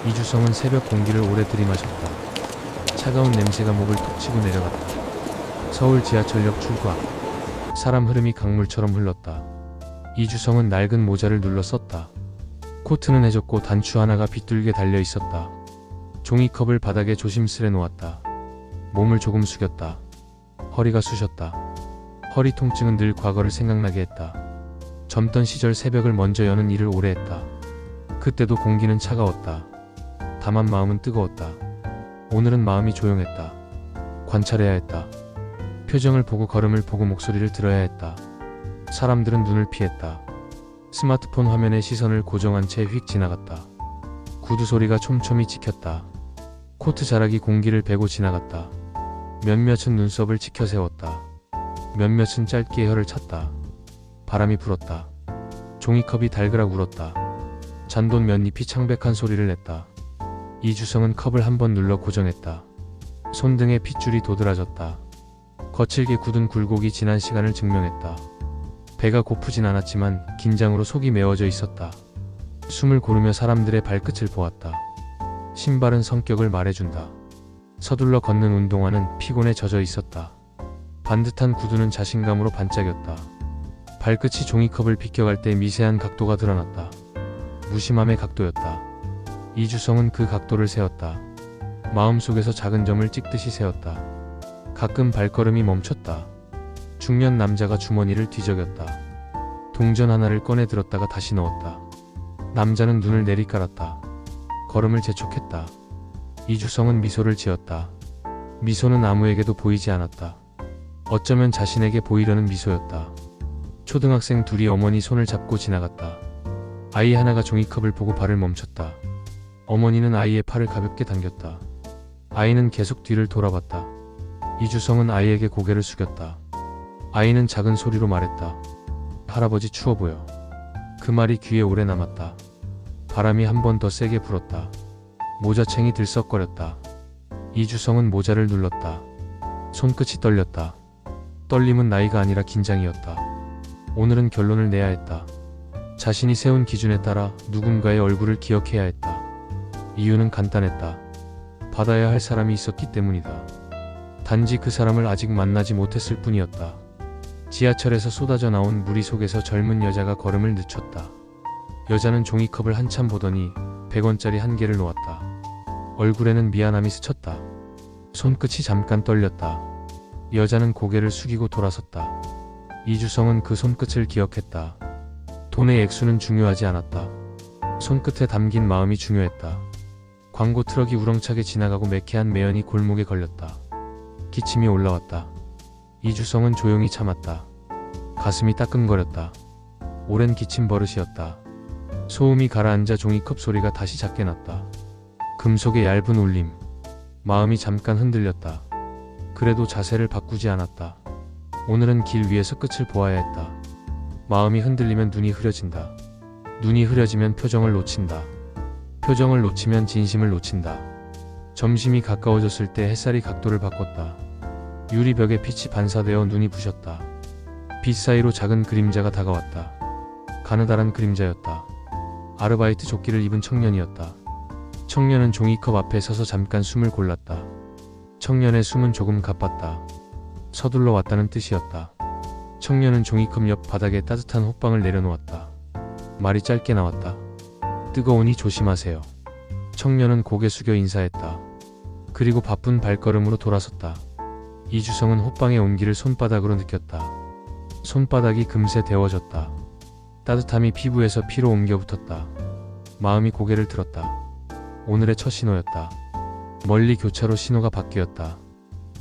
이주성은 새벽 공기를 오래 들이마셨다. 차가운 냄새가 목을 톡 치고 내려갔다. 서울 지하철역 출구 앞. 사람 흐름이 강물처럼 흘렀다. 이주성은 낡은 모자를 눌러 썼다. 코트는 해졌고 단추 하나가 비뚤게 달려 있었다. 종이컵을 바닥에 조심스레 놓았다. 몸을 조금 숙였다. 허리가 쑤셨다. 허리 통증은 늘 과거를 생각나게 했다. 젊던 시절 새벽을 먼저 여는 일을 오래 했다. 그때도 공기는 차가웠다. 다만 마음은 뜨거웠다. 오늘은 마음이 조용했다. 관찰해야 했다. 표정을 보고 걸음을 보고 목소리를 들어야 했다. 사람들은 눈을 피했다. 스마트폰 화면에 시선을 고정한 채 휙 지나갔다. 구두 소리가 촘촘히 찍혔다. 코트 자락이 공기를 베고 지나갔다. 몇몇은 눈썹을 치켜 세웠다. 몇몇은 짧게 혀를 찼다. 바람이 불었다. 종이컵이 달그락 울었다. 잔돈 몇 잎이 창백한 소리를 냈다. 이주성은 컵을 한 번 눌러 고정했다. 손등에 핏줄이 도드라졌다. 거칠게 굳은 굴곡이 지난 시간을 증명했다. 배가 고프진 않았지만 긴장으로 속이 메워져 있었다. 숨을 고르며 사람들의 발끝을 보았다. 신발은 성격을 말해준다. 서둘러 걷는 운동화는 피곤에 젖어 있었다. 반듯한 구두는 자신감으로 반짝였다. 발끝이 종이컵을 비껴갈 때 미세한 각도가 드러났다. 무심함의 각도였다. 이주성은 그 각도를 세었다. 마음속에서 작은 점을 찍듯이 세웠다. 가끔 발걸음이 멈췄다. 중년 남자가 주머니를 뒤적였다. 동전 하나를 꺼내 들었다가 다시 넣었다. 남자는 눈을 내리깔았다. 걸음을 재촉했다. 이주성은 미소를 지었다. 미소는 아무에게도 보이지 않았다. 어쩌면 자신에게 보이려는 미소였다. 초등학생 둘이 어머니 손을 잡고 지나갔다. 아이 하나가 종이컵을 보고 발을 멈췄다. 어머니는 아이의 팔을 가볍게 당겼다. 아이는 계속 뒤를 돌아봤다. 이주성은 아이에게 고개를 숙였다. 아이는 작은 소리로 말했다. 할아버지 추워 보여. 그 말이 귀에 오래 남았다. 바람이 한 번 더 세게 불었다. 모자챙이 들썩거렸다. 이주성은 모자를 눌렀다. 손끝이 떨렸다. 떨림은 나이가 아니라 긴장이었다. 오늘은 결론을 내야 했다. 자신이 세운 기준에 따라 누군가의 얼굴을 기억해야 했다. 이유는 간단했다. 받아야 할 사람이 있었기 때문이다. 단지 그 사람을 아직 만나지 못했을 뿐이었다. 지하철에서 쏟아져 나온 무리 속에서 젊은 여자가 걸음을 늦췄다. 여자는 종이컵을 한참 보더니 100원짜리 한 개를 놓았다. 얼굴에는 미안함이 스쳤다. 손끝이 잠깐 떨렸다. 여자는 고개를 숙이고 돌아섰다. 이주성은 그 손끝을 기억했다. 돈의 액수는 중요하지 않았다. 손끝에 담긴 마음이 중요했다. 광고 트럭이 우렁차게 지나가고 매캐한 매연이 골목에 걸렸다. 기침이 올라왔다. 이주성은 조용히 참았다. 가슴이 따끔거렸다. 오랜 기침 버릇이었다. 소음이 가라앉아 종이컵 소리가 다시 작게 났다. 금속의 얇은 울림. 마음이 잠깐 흔들렸다. 그래도 자세를 바꾸지 않았다. 오늘은 길 위에서 끝을 보아야 했다. 마음이 흔들리면 눈이 흐려진다. 눈이 흐려지면 표정을 놓친다. 표정을 놓치면 진심을 놓친다. 점심이 가까워졌을 때 햇살이 각도를 바꿨다. 유리벽에 빛이 반사되어 눈이 부셨다. 빛 사이로 작은 그림자가 다가왔다. 가느다란 그림자였다. 아르바이트 조끼를 입은 청년이었다. 청년은 종이컵 앞에 서서 잠깐 숨을 골랐다. 청년의 숨은 조금 가빴다. 서둘러 왔다는 뜻이었다. 청년은 종이컵 옆 바닥에 따뜻한 호빵을 내려놓았다. 말이 짧게 나왔다. 뜨거우니 조심하세요. 청년은 고개 숙여 인사했다. 그리고 바쁜 발걸음으로 돌아섰다. 이주성은 호빵의 온기를 손바닥으로 느꼈다. 손바닥이 금세 데워졌다. 따뜻함이 피부에서 피로 옮겨 붙었다. 마음이 고개를 들었다. 오늘의 첫 신호였다. 멀리 교차로 신호가 바뀌었다.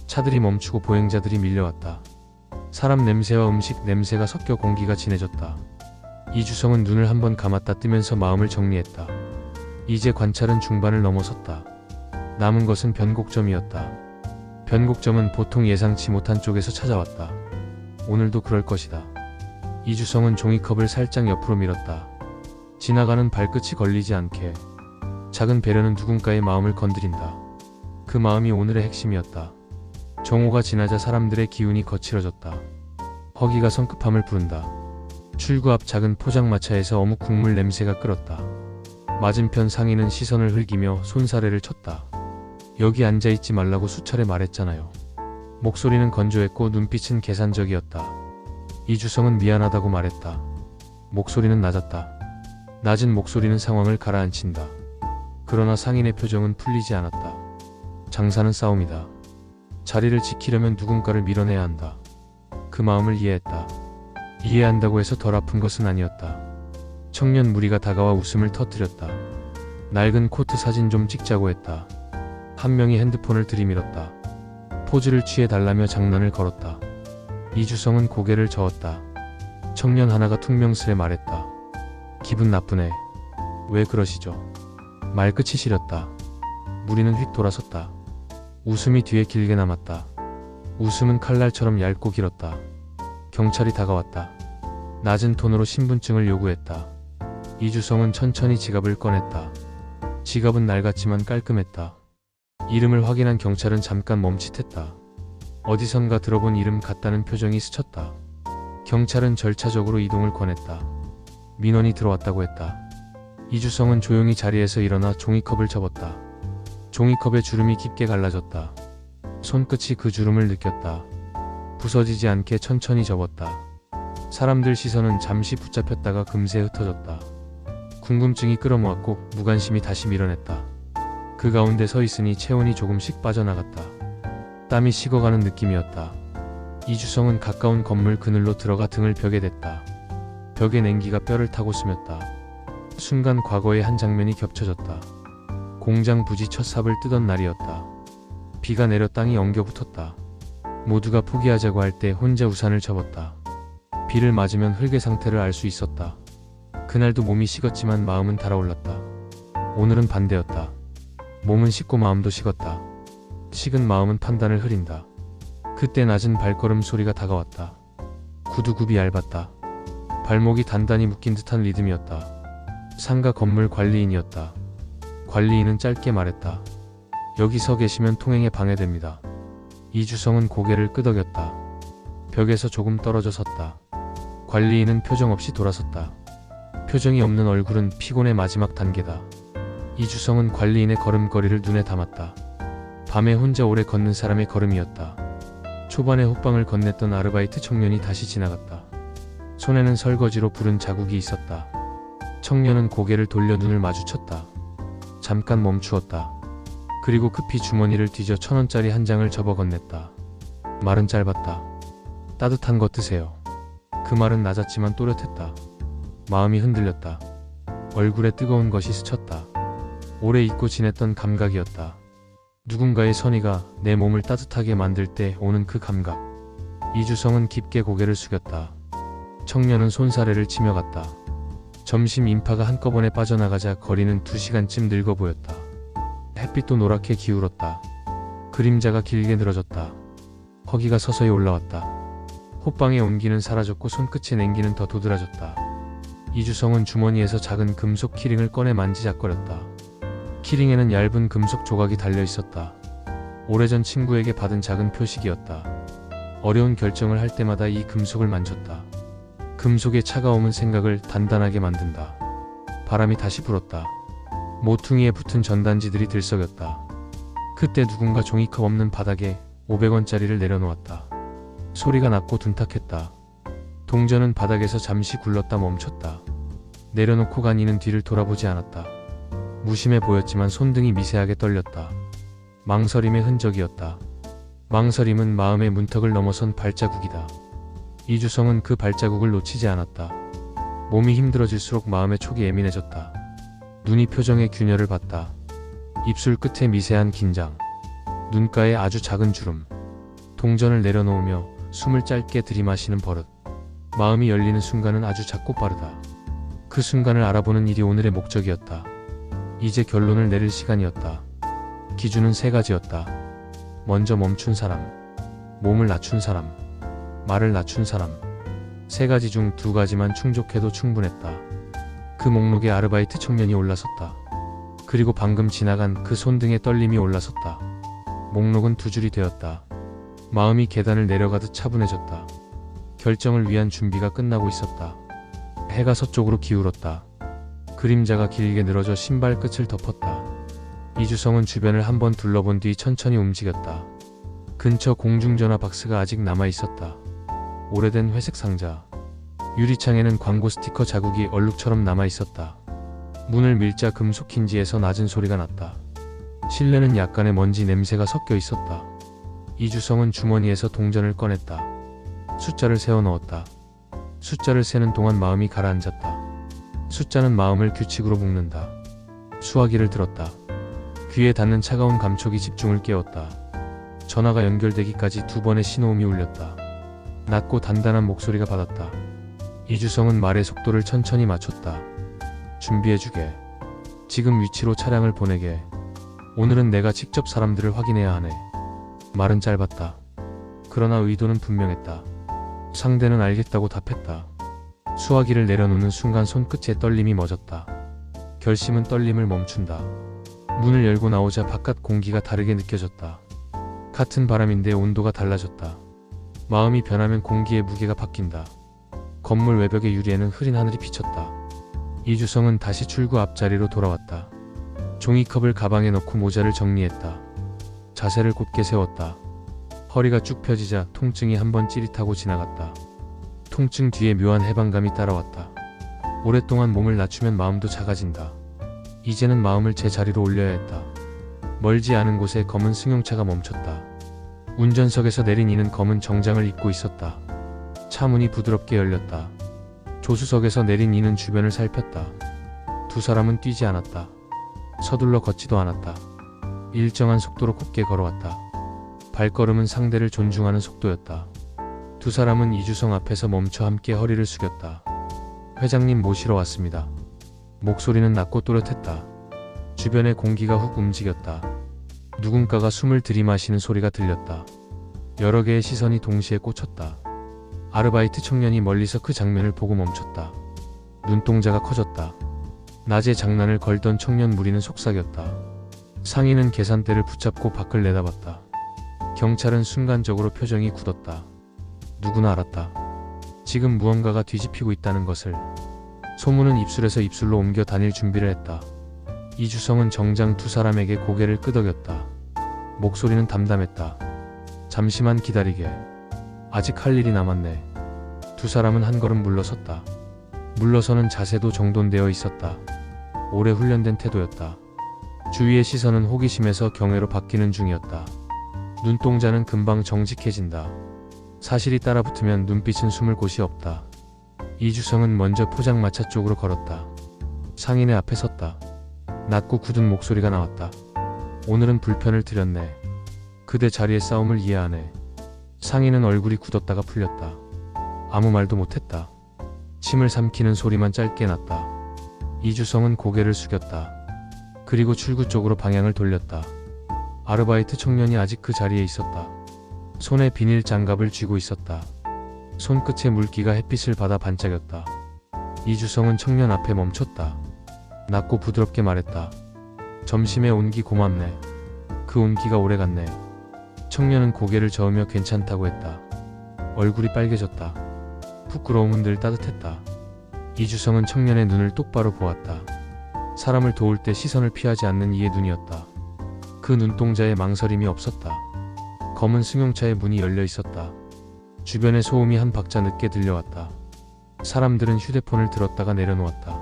차들이 멈추고 보행자들이 밀려왔다. 사람 냄새와 음식 냄새가 섞여 공기가 진해졌다. 이주성은 눈을 한번 감았다 뜨면서 마음을 정리했다. 이제 관찰은 중반을 넘어섰다. 남은 것은 변곡점이었다. 변곡점은 보통 예상치 못한 쪽에서 찾아왔다. 오늘도 그럴 것이다. 이주성은 종이컵을 살짝 옆으로 밀었다. 지나가는 발끝이 걸리지 않게. 작은 배려는 누군가의 마음을 건드린다. 그 마음이 오늘의 핵심이었다. 정오가 지나자 사람들의 기운이 거칠어졌다. 허기가 성급함을 부른다. 출구 앞 작은 포장마차에서 어묵 국물 냄새가 끓었다. 맞은편 상인은 시선을 흘기며 손사래를 쳤다. 여기 앉아있지 말라고 수차례 말했잖아요. 목소리는 건조했고 눈빛은 계산적이었다. 이주성은 미안하다고 말했다. 목소리는 낮았다. 낮은 목소리는 상황을 가라앉힌다. 그러나 상인의 표정은 풀리지 않았다. 장사는 싸움이다. 자리를 지키려면 누군가를 밀어내야 한다. 그 마음을 이해했다. 이해한다고 해서 덜 아픈 것은 아니었다. 청년 무리가 다가와 웃음을 터뜨렸다. 낡은 코트 사진 좀 찍자고 했다. 한 명이 핸드폰을 들이밀었다. 포즈를 취해달라며 장난을 걸었다. 이주성은 고개를 저었다. 청년 하나가 퉁명스레 말했다. 기분 나쁘네. 왜 그러시죠? 말끝이 시렸다. 무리는 휙 돌아섰다. 웃음이 뒤에 길게 남았다. 웃음은 칼날처럼 얇고 길었다. 경찰이 다가왔다. 낮은 톤으로 신분증을 요구했다. 이주성은 천천히 지갑을 꺼냈다. 지갑은 낡았지만 깔끔했다. 이름을 확인한 경찰은 잠깐 멈칫했다. 어디선가 들어본 이름 같다는 표정이 스쳤다. 경찰은 절차적으로 이동을 권했다. 민원이 들어왔다고 했다. 이주성은 조용히 자리에서 일어나 종이컵을 접었다. 종이컵에 주름이 깊게 갈라졌다. 손끝이 그 주름을 느꼈다. 부서지지 않게 천천히 접었다. 사람들 시선은 잠시 붙잡혔다가 금세 흩어졌다. 궁금증이 끌어모았고 무관심이 다시 밀어냈다. 그 가운데 서 있으니 체온이 조금씩 빠져나갔다. 땀이 식어가는 느낌이었다. 이주성은 가까운 건물 그늘로 들어가 등을 벽에 댔다. 벽의 냉기가 뼈를 타고 스쳤다. 순간 과거의 한 장면이 겹쳐졌다. 공장 부지 첫 삽을 뜨던 날이었다. 비가 내려 땅이 엉겨붙었다. 모두가 포기하자고 할 때 혼자 우산을 접었다. 비를 맞으면 흙의 상태를 알 수 있었다. 그날도 몸이 식었지만 마음은 달아올랐다. 오늘은 반대였다. 몸은 식고 마음도 식었다. 식은 마음은 판단을 흐린다. 그때 낮은 발걸음 소리가 다가왔다. 구두굽이 얇았다. 발목이 단단히 묶인 듯한 리듬이었다. 상가 건물 관리인이었다. 관리인은 짧게 말했다. 여기 서 계시면 통행에 방해됩니다. 이주성은 고개를 끄덕였다. 벽에서 조금 떨어져 섰다. 관리인은 표정 없이 돌아섰다. 표정이 없는 얼굴은 피곤의 마지막 단계다. 이주성은 관리인의 걸음걸이를 눈에 담았다. 밤에 혼자 오래 걷는 사람의 걸음이었다. 초반에 호빵을 건넸던 아르바이트 청년이 다시 지나갔다. 손에는 설거지로 부른 자국이 있었다. 청년은 고개를 돌려 눈을 마주쳤다. 잠깐 멈추었다. 그리고 급히 주머니를 뒤져 1,000원짜리 한 장을 접어 건넸다. 말은 짧았다. 따뜻한 것 드세요. 그 말은 낮았지만 또렷했다. 마음이 흔들렸다. 얼굴에 뜨거운 것이 스쳤다. 오래 잊고 지냈던 감각이었다. 누군가의 선의가 내 몸을 따뜻하게 만들 때 오는 그 감각. 이주성은 깊게 고개를 숙였다. 청년은 손사래를 치며 갔다. 점심 인파가 한꺼번에 빠져나가자 거리는 2시간쯤 늙어 보였다. 햇빛도 노랗게 기울었다. 그림자가 길게 늘어졌다. 허기가 서서히 올라왔다. 호빵의 온기는 사라졌고 손끝의 냉기는 더 도드라졌다. 이주성은 주머니에서 작은 금속 키링을 꺼내 만지작거렸다. 키링에는 얇은 금속 조각이 달려 있었다. 오래전 친구에게 받은 작은 표식이었다. 어려운 결정을 할 때마다 이 금속을 만졌다. 금속의 차가움은 생각을 단단하게 만든다. 바람이 다시 불었다. 모퉁이에 붙은 전단지들이 들썩였다. 그때 누군가 종이컵 없는 바닥에 500원짜리를 내려놓았다. 소리가 났고 둔탁했다. 동전은 바닥에서 잠시 굴렀다 멈췄다. 내려놓고 간 이는 뒤를 돌아보지 않았다. 무심해 보였지만 손등이 미세하게 떨렸다. 망설임의 흔적이었다. 망설임은 마음의 문턱을 넘어선 발자국이다. 이주성은 그 발자국을 놓치지 않았다. 몸이 힘들어질수록 마음의 촉이 예민해졌다. 눈이 표정의 균열을 봤다. 입술 끝에 미세한 긴장, 눈가에 아주 작은 주름, 동전을 내려놓으며 숨을 짧게 들이마시는 버릇. 마음이 열리는 순간은 아주 작고 빠르다. 그 순간을 알아보는 일이 오늘의 목적이었다. 이제 결론을 내릴 시간이었다. 기준은 3가지였다. 먼저 멈춘 사람, 몸을 낮춘 사람, 말을 낮춘 사람. 3가지 중 2가지만 충족해도 충분했다. 그 목록에 아르바이트 청년이 올라섰다. 그리고 방금 지나간 그 손등의 떨림이 올라섰다. 목록은 2줄이 되었다. 마음이 계단을 내려가듯 차분해졌다. 결정을 위한 준비가 끝나고 있었다. 해가 서쪽으로 기울었다. 그림자가 길게 늘어져 신발 끝을 덮었다. 이주성은 주변을 한번 둘러본 뒤 천천히 움직였다. 근처 공중전화 박스가 아직 남아있었다. 오래된 회색 상자. 유리창에는 광고 스티커 자국이 얼룩처럼 남아있었다. 문을 밀자 금속 힌지에서 낮은 소리가 났다. 실내는 약간의 먼지 냄새가 섞여 있었다. 이주성은 주머니에서 동전을 꺼냈다. 숫자를 세워 넣었다. 숫자를 세는 동안 마음이 가라앉았다. 숫자는 마음을 규칙으로 묶는다. 수화기를 들었다. 귀에 닿는 차가운 감촉이 집중을 깨웠다. 전화가 연결되기까지 2번의 신호음이 울렸다. 낮고 단단한 목소리가 받았다. 이주성은 말의 속도를 천천히 맞췄다. 준비해주게. 지금 위치로 차량을 보내게. 오늘은 내가 직접 사람들을 확인해야 하네. 말은 짧았다. 그러나 의도는 분명했다. 상대는 알겠다고 답했다. 수화기를 내려놓는 순간 손끝에 떨림이 멎었다. 결심은 떨림을 멈춘다. 문을 열고 나오자 바깥 공기가 다르게 느껴졌다. 같은 바람인데 온도가 달라졌다. 마음이 변하면 공기의 무게가 바뀐다. 건물 외벽의 유리에는 흐린 하늘이 비쳤다. 이주성은 다시 출구 앞자리로 돌아왔다. 종이컵을 가방에 넣고 모자를 정리했다. 자세를 곧게 세웠다. 허리가 쭉 펴지자 통증이 한번 찌릿하고 지나갔다. 통증 뒤에 묘한 해방감이 따라왔다. 오랫동안 몸을 낮추면 마음도 작아진다. 이제는 마음을 제 자리로 올려야 했다. 멀지 않은 곳에 검은 승용차가 멈췄다. 운전석에서 내린 이는 검은 정장을 입고 있었다. 차 문이 부드럽게 열렸다. 조수석에서 내린 이는 주변을 살폈다. 두 사람은 뛰지 않았다. 서둘러 걷지도 않았다. 일정한 속도로 곱게 걸어왔다. 발걸음은 상대를 존중하는 속도였다. 두 사람은 이주성 앞에서 멈춰 함께 허리를 숙였다. 회장님 모시러 왔습니다. 목소리는 낮고 또렷했다. 주변의 공기가 훅 움직였다. 누군가가 숨을 들이마시는 소리가 들렸다. 여러 개의 시선이 동시에 꽂혔다. 아르바이트 청년이 멀리서 그 장면을 보고 멈췄다. 눈동자가 커졌다. 낮에 장난을 걸던 청년 무리는 속삭였다. 상인은 계산대를 붙잡고 밖을 내다봤다. 경찰은 순간적으로 표정이 굳었다. 누구나 알았다. 지금 무언가가 뒤집히고 있다는 것을. 소문은 입술에서 입술로 옮겨 다닐 준비를 했다. 이주성은 정장 두 사람에게 고개를 끄덕였다. 목소리는 담담했다. 잠시만 기다리게. 아직 할 일이 남았네. 두 사람은 한 걸음 물러섰다. 물러서는 자세도 정돈되어 있었다. 오래 훈련된 태도였다. 주위의 시선은 호기심에서 경외로 바뀌는 중이었다. 눈동자는 금방 정직해진다. 사실이 따라붙으면 눈빛은 숨을 곳이 없다. 이주성은 먼저 포장마차 쪽으로 걸었다. 상인의 앞에 섰다. 낮고 굳은 목소리가 나왔다. 오늘은 불편을 드렸네. 그대 자리의 싸움을 이해하네. 상인은 얼굴이 굳었다가 풀렸다. 아무 말도 못했다. 침을 삼키는 소리만 짧게 났다. 이주성은 고개를 숙였다. 그리고 출구 쪽으로 방향을 돌렸다. 아르바이트 청년이 아직 그 자리에 있었다. 손에 비닐 장갑을 쥐고 있었다. 손끝의 물기가 햇빛을 받아 반짝였다. 이주성은 청년 앞에 멈췄다. 낮고 부드럽게 말했다. 점심에 온기 고맙네. 그 온기가 오래갔네. 청년은 고개를 저으며 괜찮다고 했다. 얼굴이 빨개졌다. 부끄러움은 늘 따뜻했다. 이주성은 청년의 눈을 똑바로 보았다. 사람을 도울 때 시선을 피하지 않는 이의 눈이었다. 그 눈동자에 망설임이 없었다. 검은 승용차의 문이 열려 있었다. 주변의 소음이 한 박자 늦게 들려왔다. 사람들은 휴대폰을 들었다가 내려놓았다.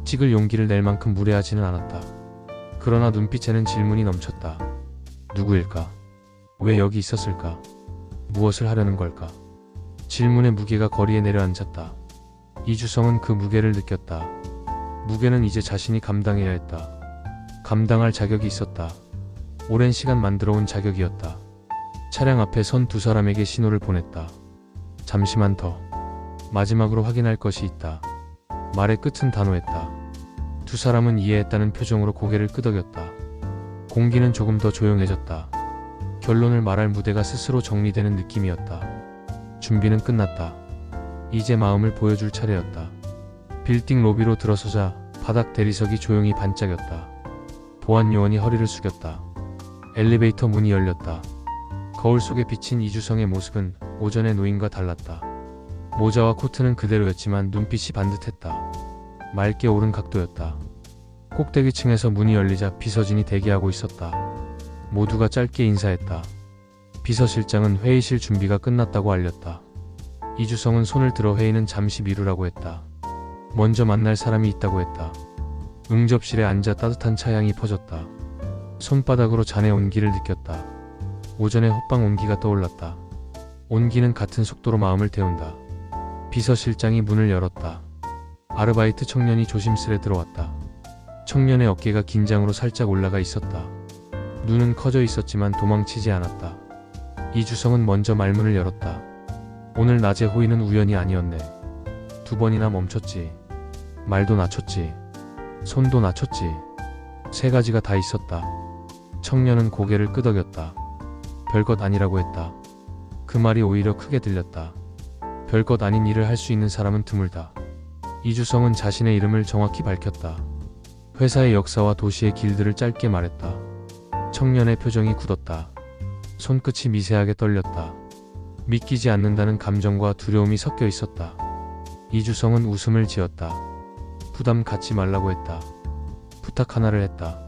찍을 용기를 낼 만큼 무례하지는 않았다. 그러나 눈빛에는 질문이 넘쳤다. 누구일까? 왜 여기 있었을까? 무엇을 하려는 걸까? 질문의 무게가 거리에 내려앉았다. 이주성은 그 무게를 느꼈다. 무게는 이제 자신이 감당해야 했다. 감당할 자격이 있었다. 오랜 시간 만들어온 자격이었다. 차량 앞에 선 두 사람에게 신호를 보냈다. 잠시만 더. 마지막으로 확인할 것이 있다. 말의 끝은 단호했다. 두 사람은 이해했다는 표정으로 고개를 끄덕였다. 공기는 조금 더 조용해졌다. 결론을 말할 무대가 스스로 정리되는 느낌이었다. 준비는 끝났다. 이제 마음을 보여줄 차례였다. 빌딩 로비로 들어서자 바닥 대리석이 조용히 반짝였다. 보안 요원이 허리를 숙였다. 엘리베이터 문이 열렸다. 거울 속에 비친 이주성의 모습은 오전의 노인과 달랐다. 모자와 코트는 그대로였지만 눈빛이 반듯했다. 맑게 오른 각도였다. 꼭대기층에서 문이 열리자 비서진이 대기하고 있었다. 모두가 짧게 인사했다. 비서실장은 회의실 준비가 끝났다고 알렸다. 이주성은 손을 들어 회의는 잠시 미루라고 했다. 먼저 만날 사람이 있다고 했다. 응접실에 앉아 따뜻한 차향이 퍼졌다. 손바닥으로 잔의 온기를 느꼈다. 오전에 호빵 온기가 떠올랐다. 온기는 같은 속도로 마음을 태운다. 비서실장이 문을 열었다. 아르바이트 청년이 조심스레 들어왔다. 청년의 어깨가 긴장으로 살짝 올라가 있었다. 눈은 커져 있었지만 도망치지 않았다. 이주성은 먼저 말문을 열었다. 오늘 낮의 호의는 우연이 아니었네. 2번이나 멈췄지. 말도 낮췄지. 손도 낮췄지. 3가지가 다 있었다. 청년은 고개를 끄덕였다. 별것 아니라고 했다. 그 말이 오히려 크게 들렸다. 별것 아닌 일을 할 수 있는 사람은 드물다. 이주성은 자신의 이름을 정확히 밝혔다. 회사의 역사와 도시의 길들을 짧게 말했다. 청년의 표정이 굳었다. 손끝이 미세하게 떨렸다. 믿기지 않는다는 감정과 두려움이 섞여 있었다. 이주성은 웃음을 지었다. 부담 갖지 말라고 했다. 부탁 하나를 했다.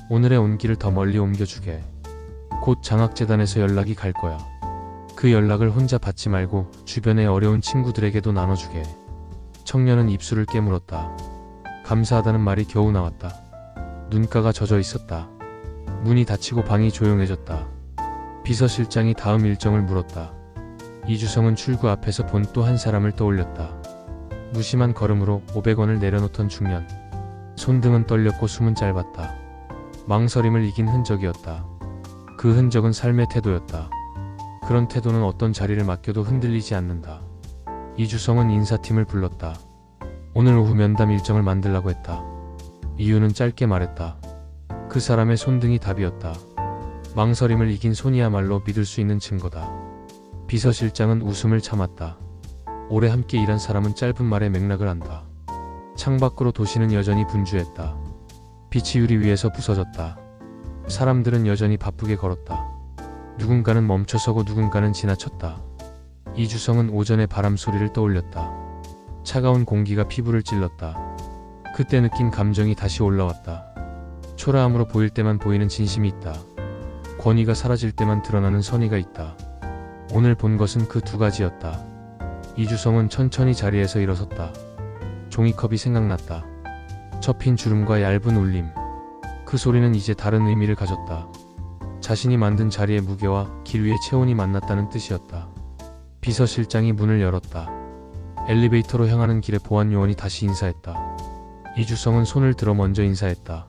오늘의 온기를 더 멀리 옮겨주게. 곧 장학재단에서 연락이 갈 거야. 그 연락을 혼자 받지 말고 주변의 어려운 친구들에게도 나눠주게. 청년은 입술을 깨물었다. 감사하다는 말이 겨우 나왔다. 눈가가 젖어 있었다. 문이 닫히고 방이 조용해졌다. 비서실장이 다음 일정을 물었다. 이주성은 출구 앞에서 본 또 한 사람을 떠올렸다. 무심한 걸음으로 500원을 내려놓던 중년. 손등은 떨렸고 숨은 짧았다. 망설임을 이긴 흔적이었다. 그 흔적은 삶의 태도였다. 그런 태도는 어떤 자리를 맡겨도 흔들리지 않는다. 이주성은 인사팀을 불렀다. 오늘 오후 면담 일정을 만들라고 했다. 이유는 짧게 말했다. 그 사람의 손등이 답이었다. 망설임을 이긴 손이야말로 믿을 수 있는 증거다. 비서실장은 웃음을 참았다. 오래 함께 일한 사람은 짧은 말의 맥락을 안다. 창밖으로 도시는 여전히 분주했다. 빛이 유리 위에서 부서졌다. 사람들은 여전히 바쁘게 걸었다. 누군가는 멈춰서고 누군가는 지나쳤다. 이주성은 오전의 바람 소리를 떠올렸다. 차가운 공기가 피부를 찔렀다. 그때 느낀 감정이 다시 올라왔다. 초라함으로 보일 때만 보이는 진심이 있다. 권위가 사라질 때만 드러나는 선의가 있다. 오늘 본 것은 그 2가지였다. 이주성은 천천히 자리에서 일어섰다. 종이컵이 생각났다. 접힌 주름과 얇은 울림. 그 소리는 이제 다른 의미를 가졌다. 자신이 만든 자리의 무게와 길 위의 체온이 만났다는 뜻이었다. 비서실장이 문을 열었다. 엘리베이터로 향하는 길에 보안요원이 다시 인사했다. 이주성은 손을 들어 먼저 인사했다.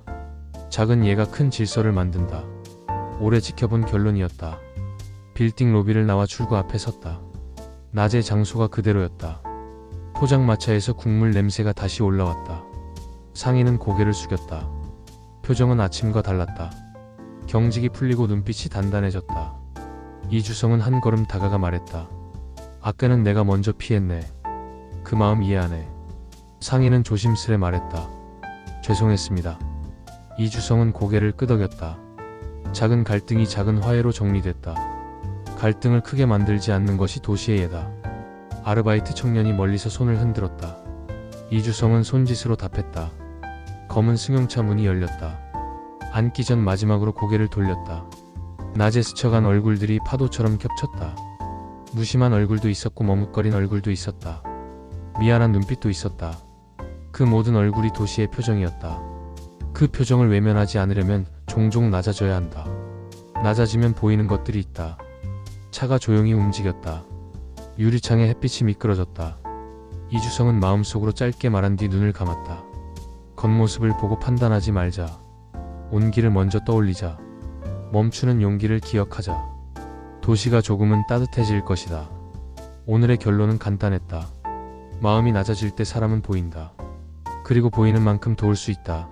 작은 예가 큰 질서를 만든다. 오래 지켜본 결론이었다. 빌딩 로비를 나와 출구 앞에 섰다. 낮의 장소가 그대로였다. 포장마차에서 국물 냄새가 다시 올라왔다. 상인은 고개를 숙였다. 표정은 아침과 달랐다. 경직이 풀리고 눈빛이 단단해졌다. 이주성은 한 걸음 다가가 말했다. 아까는 내가 먼저 피했네. 그 마음 이해하네. 상인은 조심스레 말했다. 죄송했습니다. 이주성은 고개를 끄덕였다. 작은 갈등이 작은 화해로 정리됐다. 갈등을 크게 만들지 않는 것이 도시의 예다. 아르바이트 청년이 멀리서 손을 흔들었다. 이주성은 손짓으로 답했다. 검은 승용차 문이 열렸다. 앉기 전 마지막으로 고개를 돌렸다. 낮에 스쳐간 얼굴들이 파도처럼 겹쳤다. 무심한 얼굴도 있었고 머뭇거린 얼굴도 있었다. 미안한 눈빛도 있었다. 그 모든 얼굴이 도시의 표정이었다. 그 표정을 외면하지 않으려면 종종 낮아져야 한다. 낮아지면 보이는 것들이 있다. 차가 조용히 움직였다. 유리창에 햇빛이 미끄러졌다. 이주성은 마음속으로 짧게 말한 뒤 눈을 감았다. 겉모습을 보고 판단하지 말자. 온기를 먼저 떠올리자. 멈추는 용기를 기억하자. 도시가 조금은 따뜻해질 것이다. 오늘의 결론은 간단했다. 마음이 낮아질 때 사람은 보인다. 그리고 보이는 만큼 도울 수 있다.